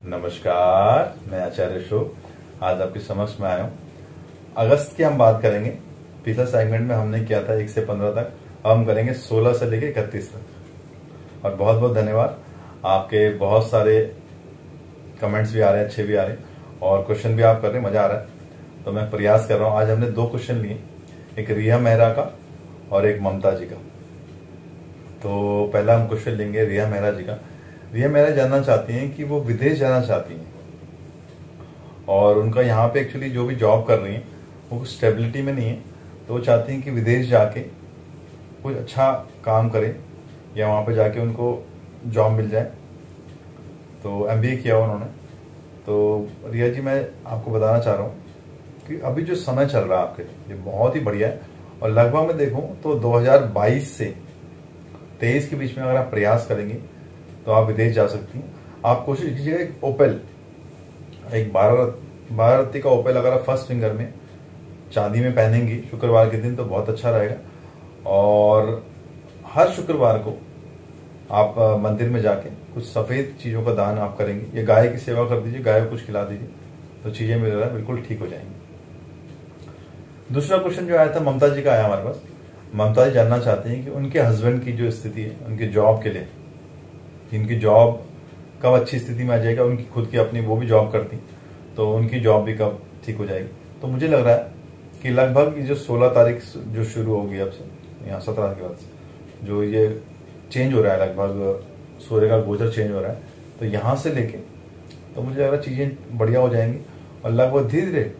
नमस्कार, मैं आचार्य अशोक आज आपके समक्ष में आया हूँ। अगस्त की हम बात करेंगे। पिछला सेगमेंट में हमने किया था 1 से 15 तक, अब हम करेंगे 16 से लेकर 31 तक। और बहुत बहुत धन्यवाद, आपके बहुत सारे कमेंट्स भी आ रहे हैं, अच्छे भी आ रहे हैं और क्वेश्चन भी आप कर रहे हैं, मजा आ रहा है। तो मैं प्रयास कर रहा हूँ। आज हमने 2 क्वेश्चन लिए, एक रिया मेहरा का और एक ममता जी का। तो पहला हम क्वेश्चन लेंगे रिया मेहरा जी का। रिया मेहरा जानना चाहती हैं कि वो विदेश जाना चाहती हैं और उनका यहाँ पे एक्चुअली जो भी जॉब कर रही हैं वो स्टेबिलिटी में नहीं है, तो वो चाहती हैं कि विदेश जाके कोई अच्छा काम करें या वहाँ पे जाके उनको जॉब मिल जाए। तो एमबीए किया उन्होंने। तो रिया जी, मैं आपको बताना चाह रहा हूँ कि अभी जो समय चल रहा है आपके लिए ये बहुत ही बढ़िया है और लगभग मैं देखूँ तो 2022 से 23 के बीच में अगर आप प्रयास करेंगे तो आप विदेश जा सकती हैं। आप कोशिश कीजिएगा एक ओपेल, एक 12 रत्ती का ओपेल अगर आप फर्स्ट फिंगर में चांदी में पहनेंगी शुक्रवार के दिन तो बहुत अच्छा रहेगा। और हर शुक्रवार को आप मंदिर में जाके कुछ सफेद चीजों का दान आप करेंगे या गाय की सेवा कर दीजिए, गाय को कुछ खिला दीजिए, तो चीजें मिल रहा है बिल्कुल ठीक हो जाएंगी। दूसरा क्वेश्चन जो आया था ममता जी का आया हमारे पास। ममता जी जानना चाहते हैं कि उनके हस्बैंड की जो स्थिति है उनके जॉब के लिए, इनकी जॉब कब अच्छी स्थिति में आ जाएगा। उनकी खुद की अपनी वो भी जॉब करती, तो उनकी जॉब भी कब ठीक हो जाएगी। तो मुझे लग रहा है कि लगभग ये जो 16 तारीख जो शुरू होगी अब से, यहाँ 17 के बाद से जो ये चेंज हो रहा है, लगभग सूर्य का गोचर चेंज हो रहा है, तो यहाँ से लेके तो मुझे लग रहा है चीजें बढ़िया हो जाएंगी और लगभग धीरे धीरे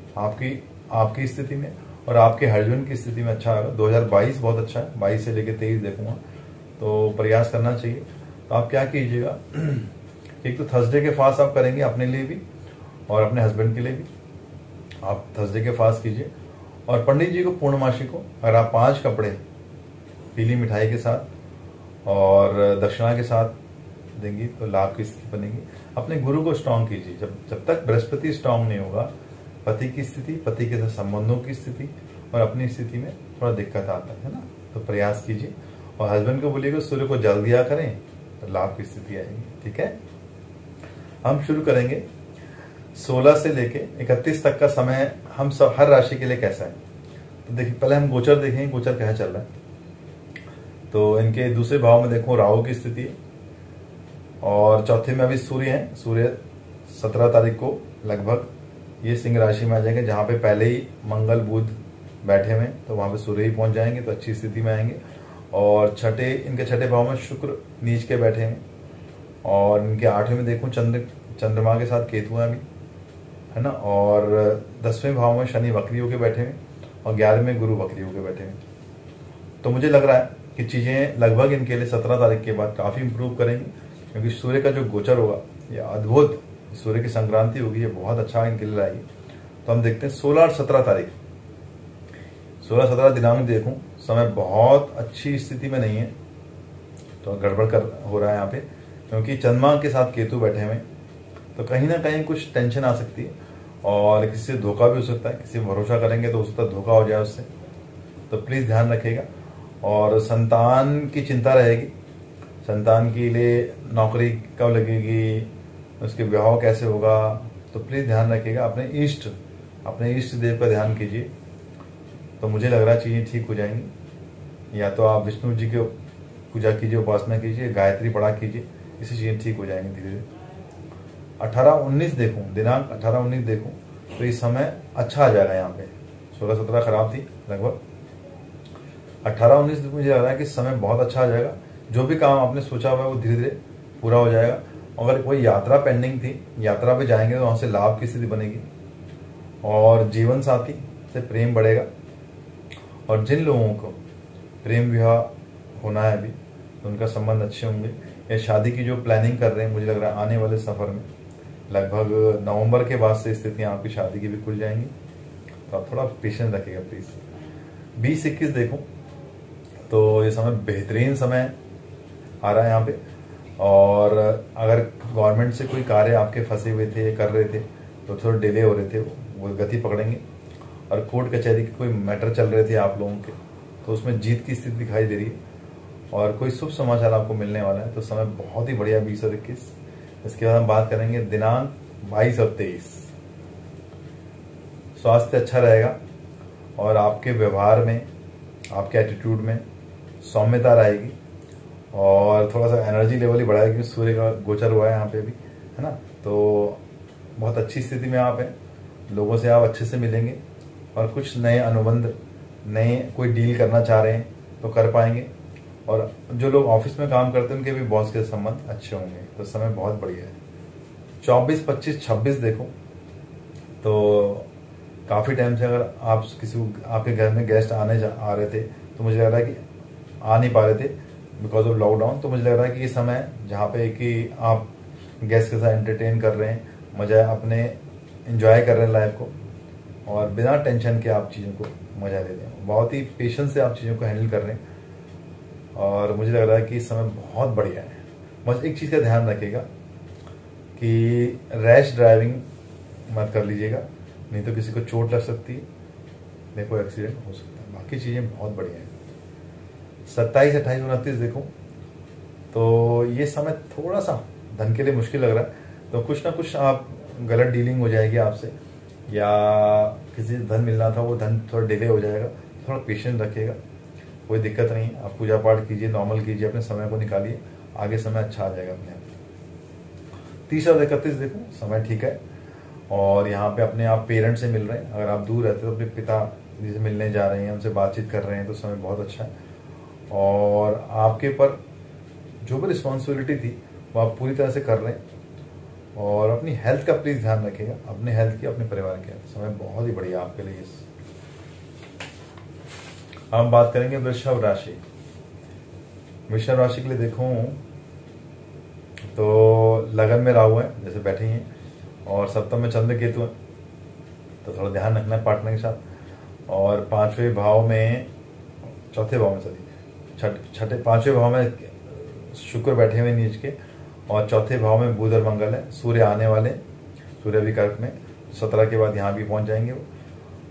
आपकी स्थिति में और आपके हस्बैंड की स्थिति में अच्छा होगा। 2022 बहुत अच्छा है, 22 से लेकर 23 देखूंगा, तो प्रयास करना चाहिए। तो आप क्या कीजिएगा, एक तो थर्सडे के फास्ट आप करेंगे अपने लिए भी और अपने हस्बैंड के लिए भी। आप थर्सडे के फास्ट कीजिए और पंडित जी को पूर्णमासी को अगर आप 5 कपड़े पीली मिठाई के साथ और दक्षिणा के साथ देंगी तो लाभ की स्थिति बनेगी। अपने गुरु को स्ट्रांग कीजिए। जब तक बृहस्पति स्ट्रांग नहीं होगा, पति की स्थिति, पति के साथ संबंधों की स्थिति और अपनी स्थिति में थोड़ा दिक्कत आता है ना। तो प्रयास कीजिए और हस्बैंड को बोलिएगा सूर्य को जल दिया करें तो लाभ की स्थिति आएगी। ठीक है, हम शुरू करेंगे 16 से लेके 31 तक का समय हम सब हर राशि के लिए कैसा है। तो देखिए, पहले हम गोचर देखेंगे, गोचर कैसा चल रहा है। तो इनके दूसरे भाव में देखो राहु की स्थिति है और चौथे में अभी सूर्य है। सूर्य 17 तारीख को लगभग ये सिंह राशि में आ जाएंगे, जहां पे पहले ही मंगल बुध बैठे हुए, तो वहां पे सूर्य ही पहुंच जाएंगे, तो अच्छी स्थिति में आएंगे। और इनके छठे भाव में शुक्र नीच के बैठे हैं और इनके 8वें में देखूं चंद्रमा के साथ केतु है अभी, है ना। और 10वें भाव में शनि वक्री होके बैठे हैं और 11वें गुरु वक्री होके बैठे हैं। तो मुझे लग रहा है कि चीजें लगभग इनके लिए 17 तारीख के बाद काफी इंप्रूव करेंगी, क्योंकि सूर्य का जो गोचर होगा ये अद्भुत, सूर्य की संक्रांति होगी, ये बहुत अच्छा इनके लिए लाएगी। तो हम देखते हैं 16 और 17 तारीख, 16-17 दिनांक देखूं, समय बहुत अच्छी स्थिति में नहीं है, तो गड़बड़ हो रहा है यहाँ पे, क्योंकि चंद्रमा के साथ केतु बैठे हुए, तो कहीं ना कहीं कुछ टेंशन आ सकती है और किसी से धोखा भी हो सकता है। किसी भरोसा करेंगे तो हो सकता है धोखा हो जाए उससे, तो प्लीज ध्यान रखिएगा। और संतान की चिंता रहेगी, संतान के लिए नौकरी कब लगेगी, उसके विवाह कैसे होगा, तो प्लीज ध्यान रखिएगा। अपने इष्ट देव का ध्यान कीजिए, तो मुझे लग रहा है चीजें ठीक हो जाएंगी। या तो आप विष्णु जी की पूजा कीजिए, उपासना कीजिए, गायत्री पढ़ा कीजिए, इससे चीजें ठीक हो जाएंगी धीरे धीरे। 18-19 देखूं, दिनांक 18-19 देखूं तो इस समय अच्छा आ जाएगा। यहाँ पे 16-17 खराब थी, लगभग 18-19 मुझे लग रहा है कि समय बहुत अच्छा आ जाएगा। जो भी काम आपने सोचा हुआ है वो धीरे धीरे पूरा हो जाएगा। अगर कोई यात्रा पेंडिंग थी, यात्रा पे जाएंगे तो वहां से लाभ की स्थिति बनेगी और जीवन साथी से प्रेम बढ़ेगा। और जिन लोगों को प्रेम विवाह होना है अभी, तो उनका संबंध अच्छे होंगे। या शादी की जो प्लानिंग कर रहे हैं, मुझे लग रहा है आने वाले सफर में लगभग नवंबर के बाद से स्थितियां आपकी शादी की भी खुल जाएंगी, तो आप थोड़ा पेशेंस रखिएगा प्लीज। 20-21 देखो तो ये समय बेहतरीन समय आ रहा है यहाँ पे। और अगर गवर्नमेंट से कोई कार्य आपके फंसे हुए थे, कर रहे थे, तो थोड़े डिले हो रहे थे, वो गति पकड़ेंगे। और कोर्ट कचहरी के कोई मैटर चल रहे थे आप लोगों के, तो उसमें जीत की स्थिति दिखाई दे रही है और कोई शुभ समाचार आपको मिलने वाला है। तो समय बहुत ही बढ़िया 20 और 21। इसके बाद हम बात करेंगे दिनांक 22 और 23। स्वास्थ्य अच्छा रहेगा और आपके व्यवहार में, आपके एटीट्यूड में सौम्यता रहेगी और थोड़ा सा एनर्जी लेवल ही बढ़ाएगी क्योंकि सूर्य का गोचर हुआ है यहाँ पे भी, है ना। तो बहुत अच्छी स्थिति में आप हैं, लोगों से आप अच्छे से मिलेंगे और कुछ नए अनुबंध, नए कोई डील करना चाह रहे हैं तो कर पाएंगे। और जो लोग ऑफिस में काम करते हैं उनके भी बॉस के संबंध अच्छे होंगे, तो समय बहुत बढ़िया है। 24, 25, 26 देखो तो काफ़ी टाइम से अगर आप आपके घर में गेस्ट आ रहे थे तो मुझे लग रहा है कि आ नहीं पा रहे थे बिकॉज ऑफ लॉकडाउन, तो मुझे लग रहा है कि ये समय जहाँ पे कि आप गेस्ट के साथ एंटरटेन कर रहे हैं, मजा अपने एंजॉय कर रहे हैं लाइफ को और बिना टेंशन के आप चीज़ों को मजा ले रहे हैं, बहुत ही पेशेंस से आप चीज़ों को हैंडल कर रहे हैं और मुझे लग रहा है कि इस समय बहुत बढ़िया है। बस एक चीज़ का ध्यान रखिएगा कि रैश ड्राइविंग मत कर लीजिएगा, नहीं तो किसी को चोट लग सकती है, नहीं कोई एक्सीडेंट हो सकता है। बाकी चीज़ें बहुत बढ़िया हैं। 27, 28, 29 देखो तो ये समय थोड़ा सा धन के लिए मुश्किल लग रहा है, तो कुछ ना कुछ आप गलत डीलिंग हो जाएगी आपसे या किसी से धन मिलना था वो धन थोड़ा डिले हो जाएगा, थोड़ा पेशेंस रखिएगा, कोई दिक्कत नहीं है। आप पूजा पाठ कीजिए, नॉर्मल कीजिए, अपने समय को निकालिए, आगे समय अच्छा आ जाएगा अपने आप। 30 और 31 देखो समय ठीक है और यहाँ पे अपने आप पेरेंट से मिल रहे हैं, अगर आप दूर रहते तो अपने पिता जी से मिलने जा रहे हैं, उनसे बातचीत कर रहे हैं तो समय बहुत अच्छा है। और आपके ऊपर जो भी रिस्पॉन्सिबिलिटी थी वो आप पूरी तरह से कर रहे हैं और अपनी हेल्थ का प्लीज ध्यान रखिएगा, अपने हेल्थ की, अपने परिवार के हेल्थ। समय बहुत ही बढ़िया आपके लिए। हम बात करेंगे वृषभ राशि। वृषभ राशि के लिए देखो तो लगन में राहु है, जैसे बैठे हैं, और सप्तम में चंद्र केतु है, तो थोड़ा ध्यान रखना है पार्टनर के साथ। और 5वें भाव में, चौथे भाव में, छठे 5वें भाव में शुक्र बैठे हुए नीच के और चौथे भाव में बुध और मंगल है। सूर्य आने वाले, सूर्य भी कर्क में 17 के बाद यहाँ भी पहुंच जाएंगे वो।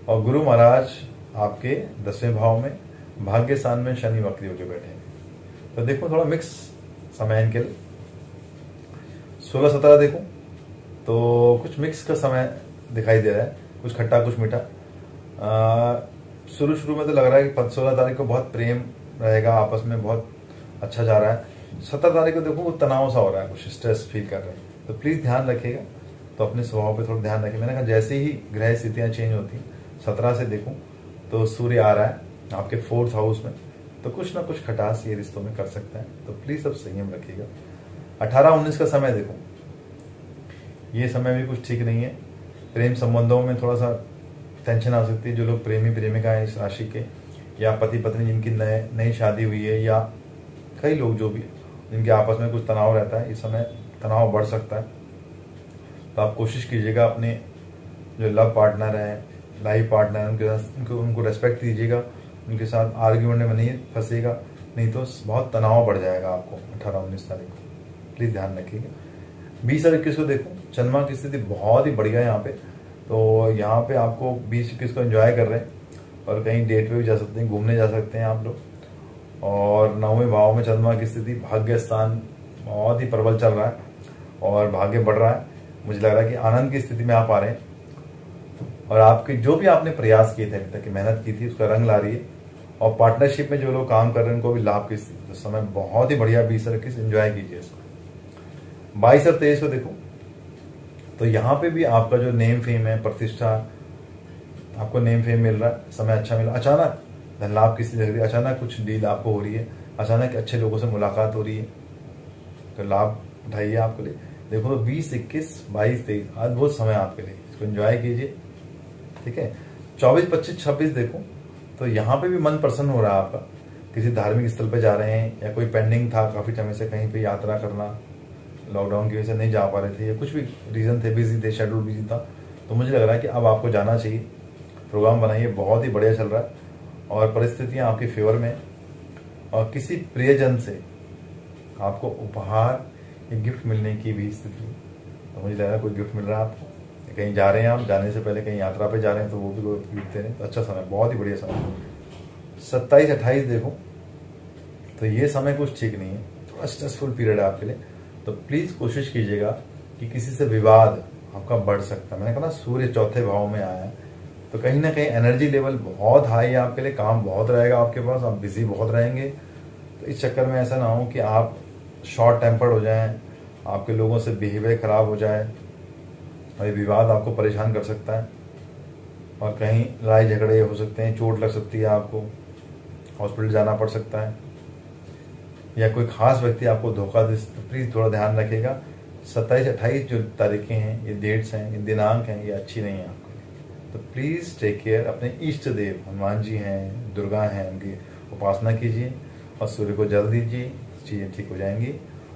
और गुरु महाराज आपके 10वें भाव में, भाग्य स्थान में शनि वक्री होकर बैठे हैं। तो देखो थोड़ा मिक्स समय इनके लिए। 16-17 देखो तो कुछ मिक्स का समय दिखाई दे रहा है, कुछ खट्टा कुछ मीठा। शुरू में तो लग रहा है कि 16 तारीख को बहुत प्रेम रहेगा, आपस में बहुत अच्छा जा रहा है। 17 तारीख को देखो वो तनाव सा हो रहा है, कुछ स्ट्रेस फील कर रहे हैं, तो प्लीज ध्यान रखिएगा। तो अपने स्वभाव पे थोड़ा ध्यान रखिए। मैंने कहा जैसे ही ग्रह स्थितियां चेंज होती हैं, 17 से देखो तो सूर्य आ रहा है आपके 4th हाउस में, तो कुछ ना कुछ खटास ये रिश्तों में कर सकता है, तो प्लीज सब संयम रखिएगा। 18-19 का समय देखो, ये समय भी कुछ ठीक नहीं है। प्रेम संबंधों में थोड़ा सा टेंशन आ सकती है। जो लोग प्रेमी प्रेमिका हैं इस राशि के, या पति पत्नी जिनकी नई शादी हुई है, या कई लोग जो भी जिनके आपस में कुछ तनाव रहता है, इस समय तनाव बढ़ सकता है। तो आप कोशिश कीजिएगा अपने जो लव पार्टनर है, लाइफ पार्टनर है, उनके साथ उनको रेस्पेक्ट दीजिएगा, उनके साथ आर्ग्यूमेंट में नहीं फंसेगा, नहीं तो बहुत तनाव बढ़ जाएगा आपको 18-19 तारीख को। प्लीज ध्यान रखिएगा। 20 और 21 को देखो, चंद्रमा की स्थिति बहुत ही बढ़िया है यहाँ पे, तो यहाँ पे आपको 20-21 को एंजॉय कर रहे हैं और कहीं डेट पे भी जा सकते हैं, घूमने जा सकते हैं आप लोग। और 9वें भाव में चंद्रमा की स्थिति, भाग्य स्थान बहुत ही प्रबल चल रहा है और भाग्य बढ़ रहा है। मुझे लग रहा है कि आनंद की स्थिति में आप आ रहे हैं और आपके जो भी आपने प्रयास किए थे अभी तक की मेहनत की थी उसका रंग ला रही है। और पार्टनरशिप में जो लोग काम कर रहे हैं उनको भी लाभ की स्थिति, तो समय बहुत ही बढ़िया। 20 और 21 एंजॉय कीजिए इसको। 22 और 23 को देखो तो यहाँ पे भी आपका जो नेम फेम है, प्रतिष्ठा, आपको नेम फेम मिल रहा है, समय अच्छा मिल रहा है। अचानक धन लाभ की स्थिति लग रही है, अचानक कुछ डील आपको हो रही है, अचानक अच्छे लोगों से मुलाकात हो रही है, तो लाभ उठाइए आपके लिए। देखो तो 20, 21, 22, 23 अद्भुत समय आपके लिए, इसको एंजॉय कीजिए, ठीक है। 24, 25, 26 देखो तो यहाँ पे भी मन प्रसन्न हो रहा है आपका। किसी धार्मिक स्थल पे जा रहे हैं या कोई पेंडिंग था काफी समय से कहीं पे यात्रा करना, लॉकडाउन की वजह से नहीं जा पा रहे थे या कुछ भी रीजन थे, बिजी थे, शेड्यूल बिजी था, तो मुझे लग रहा है कि अब आपको जाना चाहिए। प्रोग्राम बनाइए, बहुत ही बढ़िया चल रहा है और परिस्थितियां आपके फेवर में। और किसी प्रियजन से आपको उपहार या गिफ्ट मिलने की भी स्थिति, तो मुझे लग रहा है कोई गिफ्ट मिल रहा है आपको, कहीं जा रहे हैं आप, जाने से पहले कहीं यात्रा पे जा रहे हैं तो वो भी कोई गिफ्ट दे रहे हैं, तो अच्छा समय, बहुत ही बढ़िया समय। 27, 28 देखो तो ये समय कुछ ठीक नहीं है, थोड़ा स्ट्रेसफुल पीरियड है आपके लिए, तो प्लीज कोशिश कीजिएगा कि किसी से विवाद आपका बढ़ सकता है। मैंने कहा ना सूर्य चौथे भाव में आया है, तो कहीं ना कहीं एनर्जी लेवल बहुत हाई है आपके लिए, काम बहुत रहेगा आपके पास, आप बिजी बहुत रहेंगे। तो इस चक्कर में ऐसा ना हो कि आप शॉर्ट टेम्पर्ड हो जाएं, आपके लोगों से बिहेवियर खराब हो जाए और ये विवाद आपको परेशान कर सकता है और कहीं लड़ाई झगड़े हो सकते हैं, चोट लग सकती है, आपको हॉस्पिटल जाना पड़ सकता है, या कोई खास व्यक्ति आपको धोखा दे। तो प्लीज़ थोड़ा ध्यान रखिएगा। 27-28 जो तारीखें हैं, ये डेट्स हैं, ये दिनांक हैं, ये अच्छी नहीं है आपके लिए। तो प्लीज़ टेक केयर। अपने इष्ट देव हनुमान जी हैं, दुर्गा हैं, उनकी उपासना कीजिए और सूर्य को जल दीजिए, चीज़ें ठीक हो जाएंगी।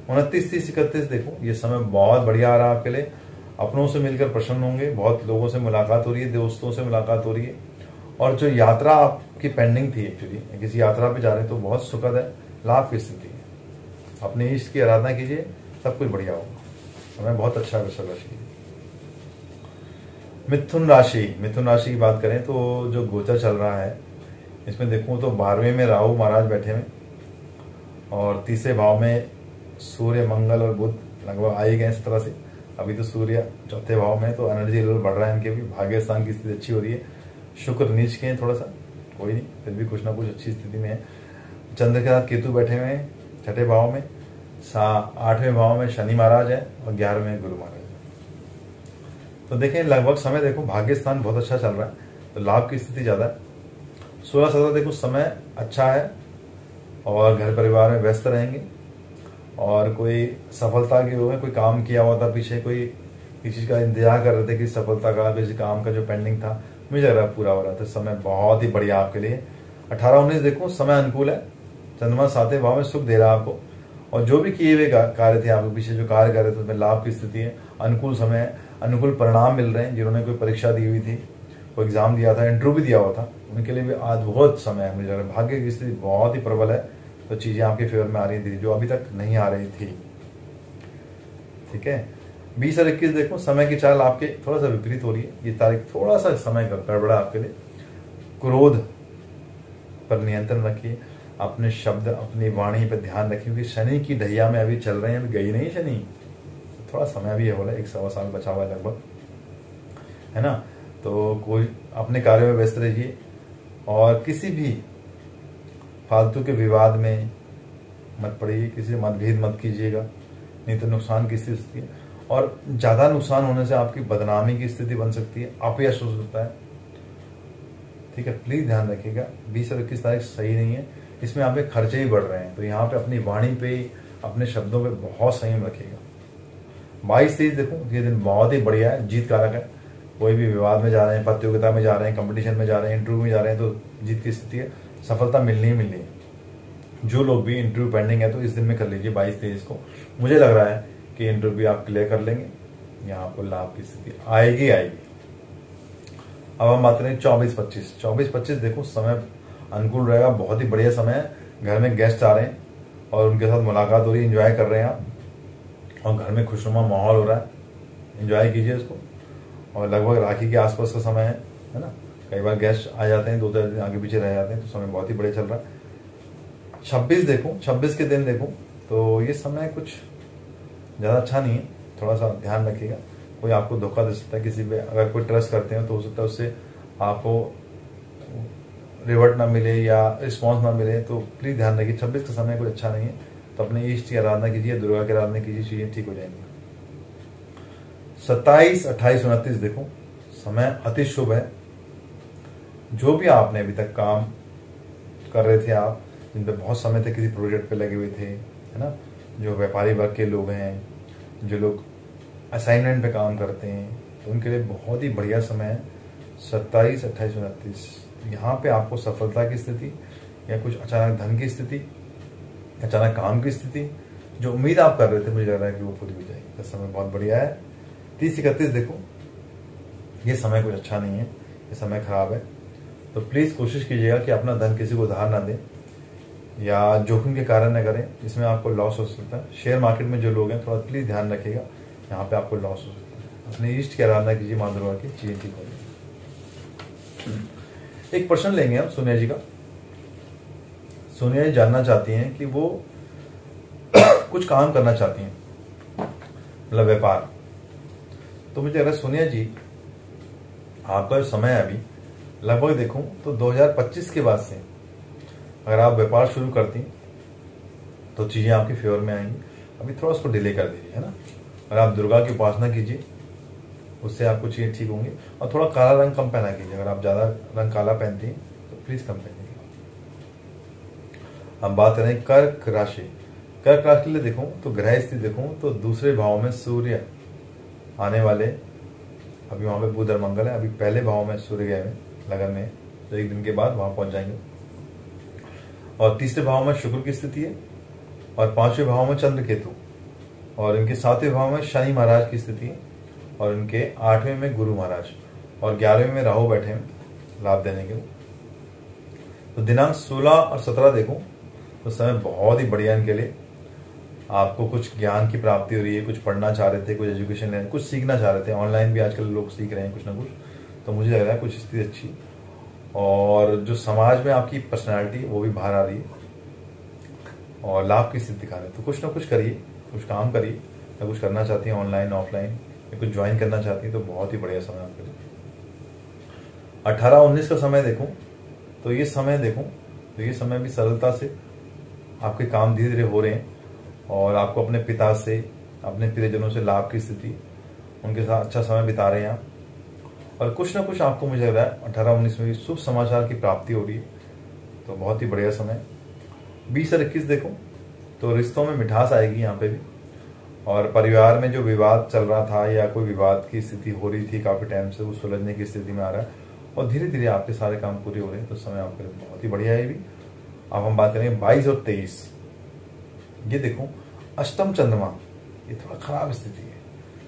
29, 30, 31 देखो ये समय बहुत बढ़िया आ रहा है आपके लिए। अपनों से मिलकर प्रसन्न होंगे, बहुत लोगों से मुलाकात हो रही है, दोस्तों से मुलाकात हो रही है। और जो यात्रा आपकी पेंडिंग थी, एक्चुअली किसी यात्रा पे जा रहे हैं तो बहुत सुखद है, लाभ की स्थिति है। अपने इष्ट की आराधना कीजिए, सब कुछ बढ़िया होगा। हमें बहुत अच्छा वृषभ राशि। मिथुन राशि की बात करें तो जो गोचर चल रहा है इसमें देखूं तो 12वें में राहु महाराज बैठे हुए और तीसरे भाव में सूर्य, मंगल और बुध लगभग आ ही गए इस तरह से। अभी तो सूर्य चौथे भाव में, तो एनर्जी लेवल बढ़ रहा है इनके भी, भाग्य स्थान की स्थिति अच्छी हो रही है। शुक्र नीच के हैं थोड़ा सा, कोई नहीं, फिर भी कुछ ना कुछ अच्छी स्थिति में है। चंद्र के साथ केतु बैठे हुए हैं छठे भाव में, 8वें भाव में शनि महाराज है और 11वें में गुरु महाराज है। तो देखें लगभग समय देखो भाग्य स्थान बहुत अच्छा चल रहा है, तो लाभ की स्थिति ज्यादा है। 16-17 देखो समय अच्छा है और घर परिवार में व्यस्त रहेंगे और कोई सफलता के हुए, कोई काम किया हुआ था पीछे, कोई किसी चीज का इंतजार कर रहे थे कि सफलता का, किसी काम का जो पेंडिंग था, मुझे लग रहा है पूरा हो रहा था। समय बहुत ही बढ़िया आपके लिए। 18-19 देखो समय अनुकूल है, चंद्रमा 7वें भाव में सुख दे रहा है आपको और जो भी किए हुए कार्य थे आपके पीछे, जो कार्य कर रहे थे उसमें लाभ की स्थिति है, अनुकूल समय है, अनुकूल परिणाम मिल रहे हैं। जिन्होंने कोई परीक्षा दी हुई थी, कोई एग्जाम दिया था, इंटरव्यू भी दिया हुआ था, उनके लिए भी आज बहुत समय है। मुझे लग रहा है भाग्य की स्थिति बहुत ही प्रबल है, तो चीजें आपके फेवर में आ रही थी जो अभी तक नहीं आ रही थी। ठीक है। 20 और 21 देखो समय की चाल आपके थोड़ा सा विपरीत हो रही है। ये तारीख थोड़ा सा समय गड़बड़ा आपके लिए। क्रोध पर नियंत्रण रखिए, अपने शब्द, अपनी वाणी पर ध्यान रखिए, क्योंकि शनि की ढैया में अभी चल रहे हैं, अभी गई नहीं शनि, थोड़ा समय भी है, बोला 1-1.25 साल बचा हुआ है लगभग, है ना। तो कोई अपने कार्य में व्यस्त रहिए और किसी भी फालतू के विवाद में मत पड़िए, किसी से मतभेद मत कीजिएगा, नहीं तो नुकसान की स्थिति है और ज्यादा नुकसान होने से आपकी बदनामी की स्थिति बन सकती है, अपयश हो सकता है। ठीक है, प्लीज ध्यान रखिएगा। 20 और 21 तारीख सही नहीं है, इसमें आपके खर्चे ही बढ़ रहे हैं, तो यहाँ पे अपनी वाणी पे, अपने शब्दों पे बहुत संयम रखिएगा। 22-23 देखो ये दिन बहुत ही बढ़िया है, जीत कारक है। कोई भी विवाद में जा रहे हैं, प्रतियोगिता में जा रहे हैं, कंपटीशन में जा रहे हैं, इंटरव्यू में जा रहे हैं, तो जीत की स्थिति है, सफलता मिलनी ही मिलनी है। जो लोग भी इंटरव्यू पेंडिंग है तो इस दिन में कर लीजिए 22-23 को। मुझे लग रहा है कि इंटरव्यू आप क्लियर कर लेंगे, यहाँ आपको लाभ की स्थिति आएगी। अब हम बात करें 24-25 देखो समय अनुकूल रहेगा, बहुत ही बढ़िया समय है। घर में गेस्ट आ रहे हैं और उनके साथ मुलाकात हो रही है, एंजॉय कर रहे हैं आप और घर में खुशनुमा माहौल हो रहा है, एंजॉय कीजिए इसको। और लगभग राखी के आसपास का समय है ना, कई बार गेस्ट आ जाते हैं, 2-4 दिन आगे पीछे रह जाते हैं, तो समय बहुत ही बढ़िया चल रहा है। 26 के दिन देखो तो ये समय कुछ ज़्यादा अच्छा नहीं है, थोड़ा सा ध्यान रखिएगा। कोई आपको धोखा दे सकता है, किसी पे अगर कोई ट्रस्ट करते हैं तो हो सकता है उससे आपको रिवर्ट ना मिले या रिस्पॉन्स ना मिले, तो प्लीज ध्यान रखिए। 26 का समय कोई अच्छा नहीं है, तो अपने इष्ट की आराधना कीजिए, दुर्गा की आराधना कीजिए, चीजें ठीक हो जाएंगी। 27, 28, 29 देखो समय अति शुभ है। जो भी आपने अभी तक काम कर रहे थे, आप जिन पे बहुत समय तक किसी प्रोजेक्ट पे लगे हुए थे, है ना, जो व्यापारी वर्ग के लोग हैं, जो लोग असाइनमेंट पे काम करते हैं, तो उनके लिए बहुत ही बढ़िया समय है। 27, 28, 29 यहाँ पे आपको सफलता की स्थिति या कुछ अचानक धन की स्थिति, अचानक काम की स्थिति, जो उम्मीद आप कर रहे थे, मुझे लग रहा है कि वो पूरी हो जाएगी। तो समय बहुत बढ़िया है। 30-31 देखो ये समय कुछ अच्छा नहीं है, ये समय खराब है, तो प्लीज कोशिश कीजिएगा कि अपना धन किसी को उधार ना दें या जोखिम के कारण न करें, इसमें आपको लॉस हो सकता है। शेयर मार्केट में जो लोग हैं थोड़ा प्लीज ध्यान रखिएगा, यहाँ पे आपको लॉस हो सकता है। अपने इष्ट की आराधना कीजिए, मां दुर्गा की, चीजें ठीक हो जाएगी। एक प्रश्न लेंगे हम सोनिया जी का। सोनिया जी जानना चाहती हैं कि वो कुछ काम करना चाहती हैं, मतलब व्यापार, तो मुझे अगर सोनिया जी आपका जो समय है अभी लगभग देखूं तो 2025 के बाद से अगर आप व्यापार शुरू करती तो चीजें आपके फेवर में आएंगी। अभी थोड़ा उसको डिले कर दीजिए, है ना। और आप दुर्गा की उपासना कीजिए, उससे आपको चीजें ठीक होंगी। और थोड़ा काला रंग कम पहना कीजिए, अगर आप ज्यादा रंग काला पहनती हैं तो प्लीज कम पहनिए। हम बात करें कर्क राशि। कर्क राशि के लिए देखूं तो ग्रह स्थिति देखूं तो दूसरे भाव में सूर्य आने वाले, अभी वहां पे बुध और मंगल है, अभी पहले भाव में सूर्य गए हैं लगन में, तो एक दिन के बाद वहां पहुंच जाएंगे। और तीसरे भाव में शुक्र की स्थिति है, और पांचवें भाव में चंद्र केतु, और इनके सातवें भाव में शनि महाराज की स्थिति है, और इनके आठवें में गुरु महाराज, और 11वें में राहु बैठे हैं लाभ देने के। तो दिनांक 16 और 17 देखूं तो समय बहुत ही बढ़िया इनके लिए। आपको कुछ ज्ञान की प्राप्ति हो रही है, कुछ पढ़ना चाह रहे थे, कुछ एजुकेशन लेना, कुछ सीखना चाह रहे थे, ऑनलाइन भी आजकल लोग सीख रहे हैं कुछ ना कुछ, तो मुझे लग रहा है कुछ स्थिति अच्छी। और जो समाज में आपकी पर्सनैलिटी है वो भी बाहर आ रही है, और लाभ की स्थिति दिखा रहे हैं। तो कुछ ना कुछ करिए, कुछ काम करिए, या कुछ करना चाहती हैं ऑनलाइन ऑफलाइन, या कुछ ज्वाइन करना चाहती हैं तो बहुत ही बढ़िया समय आपके लिए। 18-19 का समय देखूं तो ये समय भी सरलता से आपके काम धीरे धीरे हो रहे हैं, और आपको अपने पिता से, अपने प्रियजनों से लाभ की स्थिति, उनके साथ अच्छा समय बिता रहे हैं आप। और कुछ ना कुछ आपको मुझे लग रहा है 18-19 में भी शुभ समाचार की प्राप्ति हो रही है, तो बहुत ही बढ़िया समय। 20 और 21 देखो तो रिश्तों में मिठास आएगी यहाँ पे भी, और परिवार में जो विवाद चल रहा था या कोई विवाद की स्थिति हो रही थी काफी टाइम से, वो सुलझने की स्थिति में आ रहा है, और धीरे धीरे आपके सारे काम पूरे हो रहे हैं, तो समय आपके लिए बहुत ही बढ़िया है भी। अब हम बात करेंगे 22 और 23। ये देखो अष्टम चंद्रमा, ये थोड़ा खराब स्थिति है,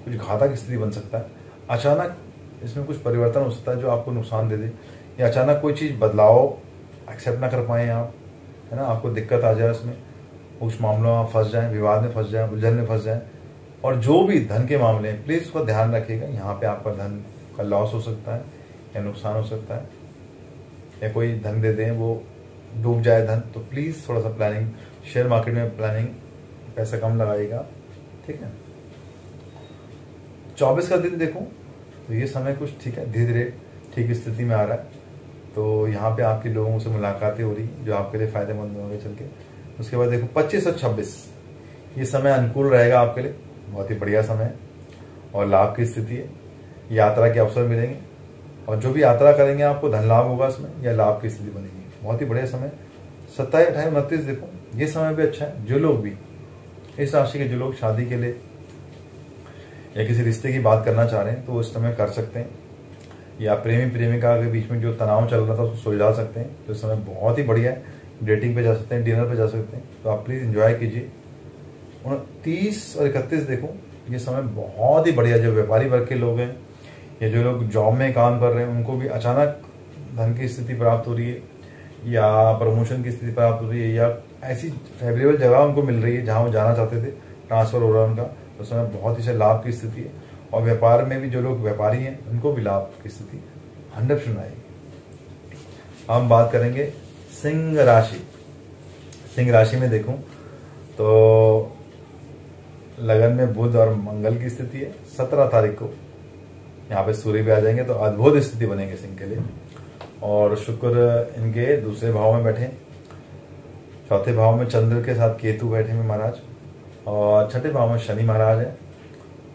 कुछ घातक स्थिति बन सकता है। अचानक इसमें कुछ परिवर्तन हो सकता है जो आपको नुकसान दे दे, या अचानक कोई चीज बदलाव एक्सेप्ट ना कर पाए आप, है ना, आपको दिक्कत आ जाए उसमें, उस मामलों में आप फंस जाएं, विवाद में फंस जाएं, उलझन में फंस जाएं। और जो भी धन के मामले हैं प्लीज उसका ध्यान रखिएगा, यहाँ पे आपका धन का लॉस हो सकता है या नुकसान हो सकता है, या कोई धन दे दें वो डूब जाए धन, तो प्लीज थोड़ा सा प्लानिंग, शेयर मार्केट में प्लानिंग, पैसा कम लगाइएगा, ठीक है। 24 का दिन देखूं तो ये समय कुछ ठीक है, धीरे धीरे ठीक स्थिति में आ रहा है, तो यहाँ पे आपके लोगों से मुलाकातें हो रही जो आपके लिए फायदेमंद होंगे चल के। उसके बाद देखो 25 और 26, ये समय अनुकूल रहेगा आपके लिए, बहुत ही बढ़िया समय है, और लाभ की स्थिति है, यात्रा के अवसर मिलेंगे, और जो भी यात्रा करेंगे आपको धन लाभ होगा इसमें, या लाभ की स्थिति बनेगी, बहुत ही बढ़िया समय। 27, 28, 29 देखो ये समय भी अच्छा है। जो लोग भी इस राशि के, जो लोग शादी के लिए या किसी रिश्ते की बात करना चाह रहे हैं तो उस समय कर सकते हैं, या प्रेमी प्रेमिका के बीच में जो तनाव चल रहा था उसको सुलझा सकते हैं, तो इस समय बहुत ही बढ़िया है। डेटिंग पे जा सकते हैं, डिनर पे जा सकते हैं, तो आप प्लीज एंजॉय कीजिए। 29 और 31 देखो ये समय बहुत ही बढ़िया। जो व्यापारी वर्ग के लोग हैं या जो लोग जॉब में काम कर रहे हैं उनको भी अचानक धन की स्थिति प्राप्त हो रही है, या प्रमोशन की स्थिति प्राप्त हो रही है, या ऐसी फेवरेबल जगह उनको मिल रही है जहां वो जाना चाहते थे, ट्रांसफर हो रहा है उनका, तो उस समय बहुत ही लाभ की स्थिति है। और व्यापार में भी जो लोग व्यापारी हैं उनको भी लाभ की स्थिति 100% आएगी। हम बात करेंगे सिंह राशि। सिंह राशि में देखूं तो लगन में बुध और मंगल की स्थिति है। 17 तारीख को यहाँ पे सूर्य भी आ जाएंगे, तो अद्भुत स्थिति बनेगी सिंह के लिए। और शुक्र इनके दूसरे भाव में बैठे, चौथे भाव में चंद्र के साथ केतु बैठे हैं महाराज, और छठे भाव में शनि महाराज है,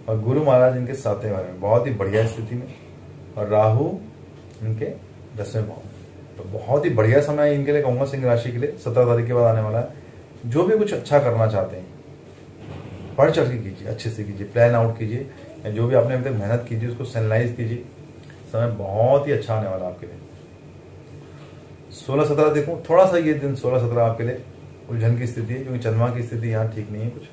और गुरु महाराज इनके 7वें भाव में, बहुत ही बढ़िया स्थिति में, और राहु इनके 10वें भाव में, तो बहुत ही बढ़िया समय है इनके लिए, कहूंगा सिंह राशि के लिए। 17 तारीख के बाद आने वाला है। जो भी कुछ अच्छा करना चाहते हैं बढ़ चढ़ के कीजिए, अच्छे से कीजिए, प्लान आउट कीजिए, या जो भी आपने अभी तक मेहनत कीजिए उसको सेनलाइज कीजिए। समय बहुत ही अच्छा आने वाला आपके लिए। 16-17 देखूं, थोड़ा सा ये दिन 16-17 आपके लिए उलझन की स्थिति है, क्योंकि चंद्रमा की स्थिति यहाँ ठीक नहीं है कुछ,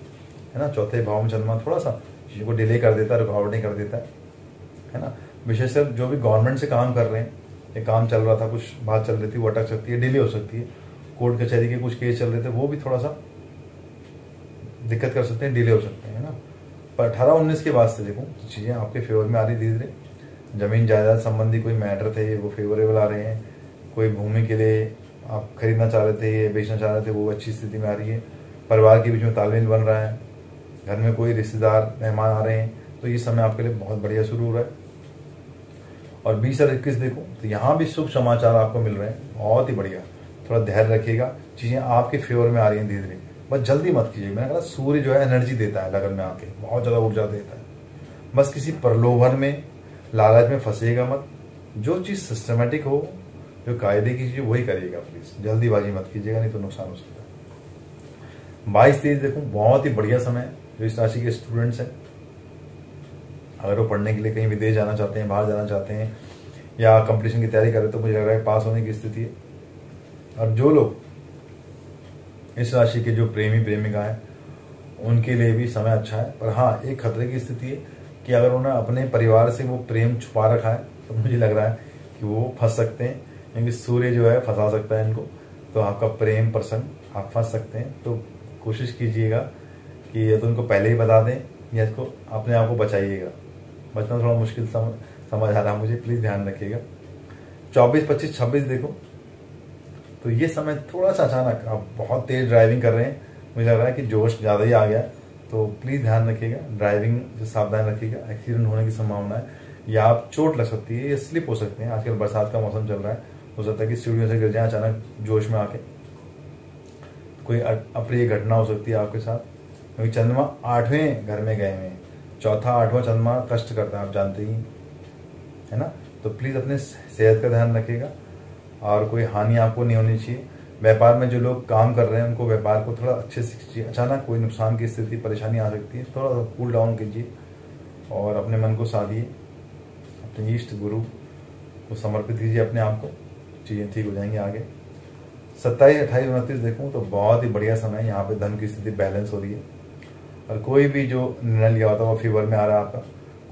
है ना। चौथे भाव में चंद्रमा थोड़ा सा चीजों को डिले कर देता है, रुकावटें कर देता है ना। विशेषकर जो भी गवर्नमेंट से काम कर रहे हैं, ये काम चल रहा था, कुछ बात चल रही थी, वो अटक सकती है, डिले हो सकती है। कोर्ट कचहरी के कुछ केस चल रहे थे, वो भी थोड़ा सा दिक्कत कर सकते हैं, डिले हो सकते हैं, ना। पर 18-19 के बाद से देखो तो चीजें आपके फेवर में आ रही धीरे धीरे। जमीन जायदाद संबंधी कोई मैटर थे वो फेवरेबल आ रहे हैं, कोई भूमि के लिए आप खरीदना चाह रहे थे, बेचना चाह रहे थे, वो अच्छी स्थिति में आ रही है। परिवार के बीच में तालमेल बन रहा है, घर में कोई रिश्तेदार मेहमान आ रहे हैं तो ये समय आपके लिए बहुत बढ़िया शुरू हो रहा है। और 20 और 21 देखो तो यहाँ भी शुभ समाचार आपको मिल रहे हैं, बहुत ही बढ़िया। थोड़ा धैर्य रखिएगा, चीजें आपके फेवर में आ रही हैं धीरे धीरे, बस जल्दी मत कीजिए। मैंने कहा सूर्य जो है एनर्जी देता है लगन में आके, बहुत ज्यादा ऊर्जा देता है। बस किसी प्रलोभन में, लालच में फंसिएगा मत। जो चीज सिस्टमेटिक हो, जो कायदे की चीज वही करिएगा। प्लीज जल्दीबाजी मत कीजिएगा, नहीं तो नुकसान हो सकता है। 22-23 देखो बहुत ही बढ़िया समय है जो इस राशि के स्टूडेंट्स हैं। अगर वो पढ़ने के लिए कहीं विदेश जाना चाहते हैं, बाहर जाना चाहते हैं, या कंपटीशन की तैयारी कर रहे हैं, तो मुझे लग रहा है पास होने की स्थिति है। और जो लोग इस राशि के जो प्रेमी प्रेमिका हैं उनके लिए भी समय अच्छा है। पर हाँ, एक खतरे की स्थिति है कि अगर उन्होंने अपने परिवार से वो प्रेम छुपा रखा है तो मुझे लग रहा है कि वो फंस सकते हैं, क्योंकि सूर्य जो है फंसा सकता है इनको। तो आपका प्रेम पर्सन आप फंस सकते हैं। तो कोशिश कीजिएगा कि या तो उनको पहले ही बता दें या इसको अपने आप को बचाइएगा। बचना थोड़ा मुश्किल समझ आ रहा है मुझे, प्लीज ध्यान रखिएगा। 24, 25, 26 देखो तो ये समय थोड़ा सा अचानक, आप बहुत तेज ड्राइविंग कर रहे हैं, मुझे लग रहा है कि जोश ज़्यादा ही आ गया। तो प्लीज़ ध्यान रखिएगा, ड्राइविंग से सावधान रखिएगा। एक्सीडेंट होने की संभावना है, या आप चोट लग सकती है, या स्लिप हो सकते हैं। आजकल बरसात का मौसम चल रहा है, हो सकता है कि सीढ़ियों से गिर जाए अचानक जोश में आके। कोई अप्रिय घटना हो सकती है आपके साथ, क्योंकि चंद्रमा 8वें घर में गए हुए हैं। चौथा 8वां चंद्रमा कष्ट करता है, आप जानते ही है ना। तो प्लीज़ अपने सेहत का ध्यान रखिएगा, और कोई हानि आपको नहीं होनी चाहिए। व्यापार में जो लोग काम कर रहे हैं उनको व्यापार को थोड़ा अच्छे से कीजिए। अचानक कोई नुकसान की स्थिति, परेशानी आ सकती है, थोड़ा सा कूल डाउन कीजिए और अपने मन को साधिए, अपने इष्ट गुरु को समर्पित कीजिए अपने आप को, चीज़ें ठीक हो जाएंगी आगे। 27, 28, 29 देखूँ तो बहुत ही बढ़िया समय है। यहाँ पे धन की स्थिति बैलेंस हो रही है, और कोई भी जो निर्णय लिया होता है वो फेवर में आ रहा है आपका।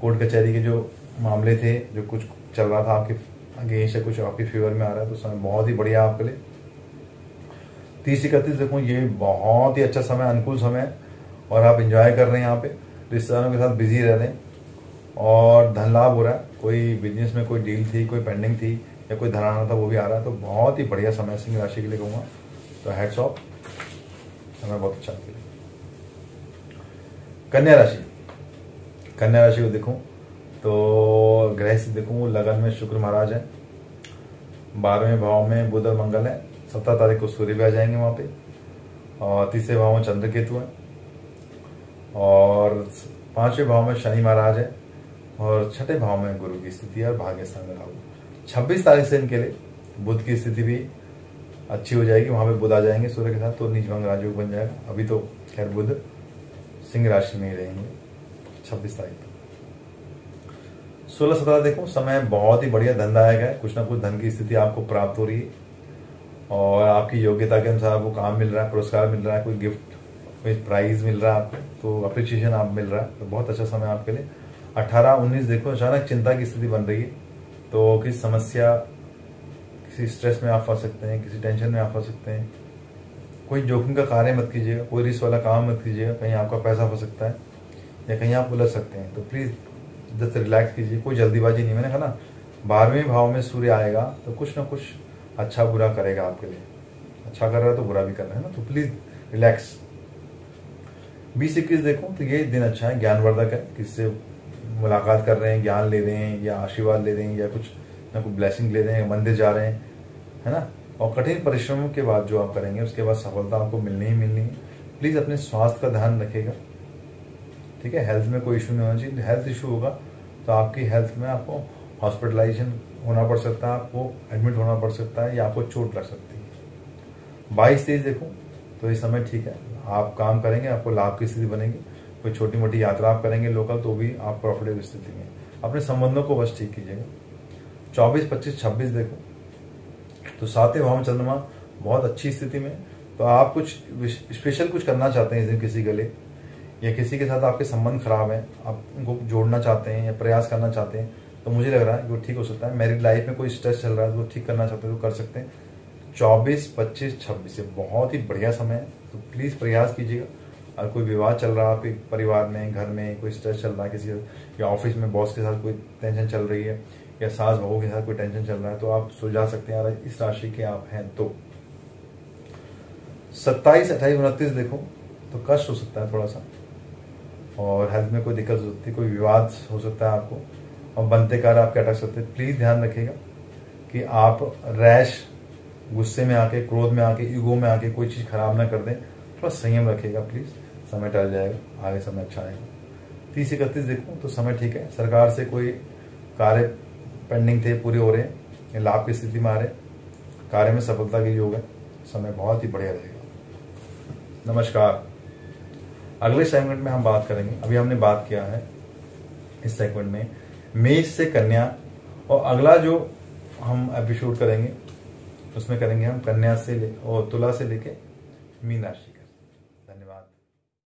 कोर्ट कचहरी के जो मामले थे, जो कुछ चल रहा था आपके अगेंस्ट है, कुछ आपके फेवर में आ रहा है, तो समय बहुत ही बढ़िया आपके लिए। 30, 31 देखो ये बहुत ही अच्छा समय, अनुकूल समय है, और आप एंजॉय कर रहे हैं यहाँ पे, रिश्तेदारों के साथ बिजी रह रहे हैं, और धन लाभ हो रहा है। कोई बिजनेस में कोई डील थी, कोई पेंडिंग थी, या कोई धन आना था वो भी आ रहा है। तो बहुत ही बढ़िया समय सिंह राशि के लिए कहूँगा, तो हैट्स ऑफ, समय बहुत अच्छा आपके लिए। कन्या राशि, कन्या राशि को देखूं तो ग्रह से देखूं लगन में शुक्र महाराज है, 12वें भाव में बुध और मंगल है, 17 तारीख को सूर्य भी आ जाएंगे वहां पे, और 3रे भाव में चंद्र केतु है, और 5वें भाव में शनि महाराज है, और 6ठे भाव में गुरु की स्थिति है, और भाग्य स्थान में राहु। 26 तारीख से इनके लिए बुध की स्थिति भी अच्छी हो जाएगी, वहां पे बुध आ जाएंगे सूर्य के साथ, तो नीचभंग राजयोग बन जाएगा। अभी तो खैर बुध सिंह राशि में ही रहेंगे 26 तारीख तक। 16-17 देखो समय बहुत ही बढ़िया धनदायक है, कुछ ना कुछ धन की स्थिति आपको प्राप्त हो रही है, और आपकी योग्यता के अनुसार आपको काम मिल रहा है, पुरस्कार मिल रहा है, कोई गिफ्ट, कोई प्राइज मिल रहा है आपको, तो अप्रिसिएशन आप मिल रहा है, तो बहुत अच्छा समय आपके लिए। 18-19 देखो अचानक चिंता की स्थिति बन रही है, तो किसी समस्या, किसी स्ट्रेस में आप फंस सकते हैं, किसी टेंशन में आप फंस सकते हैं। कोई जोखिम का कार्य मत कीजिएगा, कोई रिस्क वाला काम मत कीजिएगा, कहीं आपका पैसा फंस सकता है या कहीं आप उलझ सकते हैं। तो प्लीज जस्ट रिलैक्स कीजिए, कोई जल्दीबाजी नहीं। मैंने कहा ना 12वें भाव में सूर्य आएगा तो कुछ ना कुछ अच्छा बुरा करेगा आपके लिए, अच्छा कर रहा है तो बुरा भी कर रहा है ना, तो प्लीज रिलैक्स। 20-21 देखो तो ये दिन अच्छा है, ज्ञानवर्धक है, किससे मुलाकात कर रहे हैं, ज्ञान ले रहे हैं, या आशीर्वाद ले रहे हैं, या कुछ ना कुछ ब्लेसिंग ले रहे हैं, मंदिर जा रहे हैं, है ना। और कठिन परिश्रमों के बाद जो आप करेंगे उसके बाद सफलता आपको मिलनी ही मिलनी है। प्लीज अपने स्वास्थ्य का ध्यान रखिएगा, ठीक है। हेल्थ में कोई इशू नहीं होना चाहिए। हेल्थ इशू होगा तो आपकी हेल्थ में आपको हॉस्पिटलाइजेशन होना पड़ सकता है, आपको एडमिट होना पड़ सकता है, या आपको चोट लग सकती है। 22-23 देखो तो ये समय ठीक है, आप काम करेंगे, आपको लाभ की स्थिति बनेगी। कोई छोटी मोटी यात्रा आप करेंगे लोकल, तो भी आप प्रॉफिटेबल स्थिति में। अपने संबंधों को बस ठीक कीजिएगा। 24, 25, 26 देखो तो 7वें भाव में चंद्रमा बहुत अच्छी स्थिति में, तो आप कुछ स्पेशल कुछ करना चाहते हैं इस दिन किसी के लिए, या किसी के साथ आपके संबंध खराब हैं, आप उनको जोड़ना चाहते हैं या प्रयास करना चाहते हैं, तो मुझे लग रहा है वो ठीक हो सकता है। मैरिड लाइफ में कोई स्ट्रेस चल रहा है तो वो ठीक करना चाहते हैं तो कर सकते हैं। 24, 25, 26 बहुत ही बढ़िया समय है, तो प्लीज प्रयास कीजिएगा। और कोई विवाद चल रहा है आपके परिवार में, घर में कोई स्ट्रेस चल रहा है किसी, या ऑफिस में बॉस के साथ कोई टेंशन चल रही है, या सास बहू के साथ कोई टेंशन चल रहा है, तो आप सुलझा सकते हैं अगर इस राशि के आप हैं तो। 27, 28, 29 देखो तो कष्ट हो सकता है थोड़ा सा, और हेल्थ में कोई दिक्कत हो सकती है, कोई विवाद हो सकता है आपको, और बनते कार्य आपके अटक सकते हैं। प्लीज ध्यान रखिएगा कि आप रैश, गुस्से में आके, क्रोध में आके, ईगो में आके कोई चीज खराब ना कर दें। थोड़ा संयम रखिएगा प्लीज, समय टल जाएगा, आगे समय अच्छा आएगा। 30-31 देखूं तो समय ठीक है। सरकार से कोई कार्य पेंडिंग थे, पूरे हो रहे हैं, ये लाभ की स्थिति में आ रहे, कार्य में सफलता के योग है, समय बहुत ही बढ़िया रहेगा। नमस्कार। अगले सेगमेंट में हम बात करेंगे, अभी हमने बात किया है इस सेगमेंट में मेष से कन्या, और अगला जो हम एपिसोड करेंगे उसमें करेंगे हम कन्या से और तुला से लेके मीन राशि।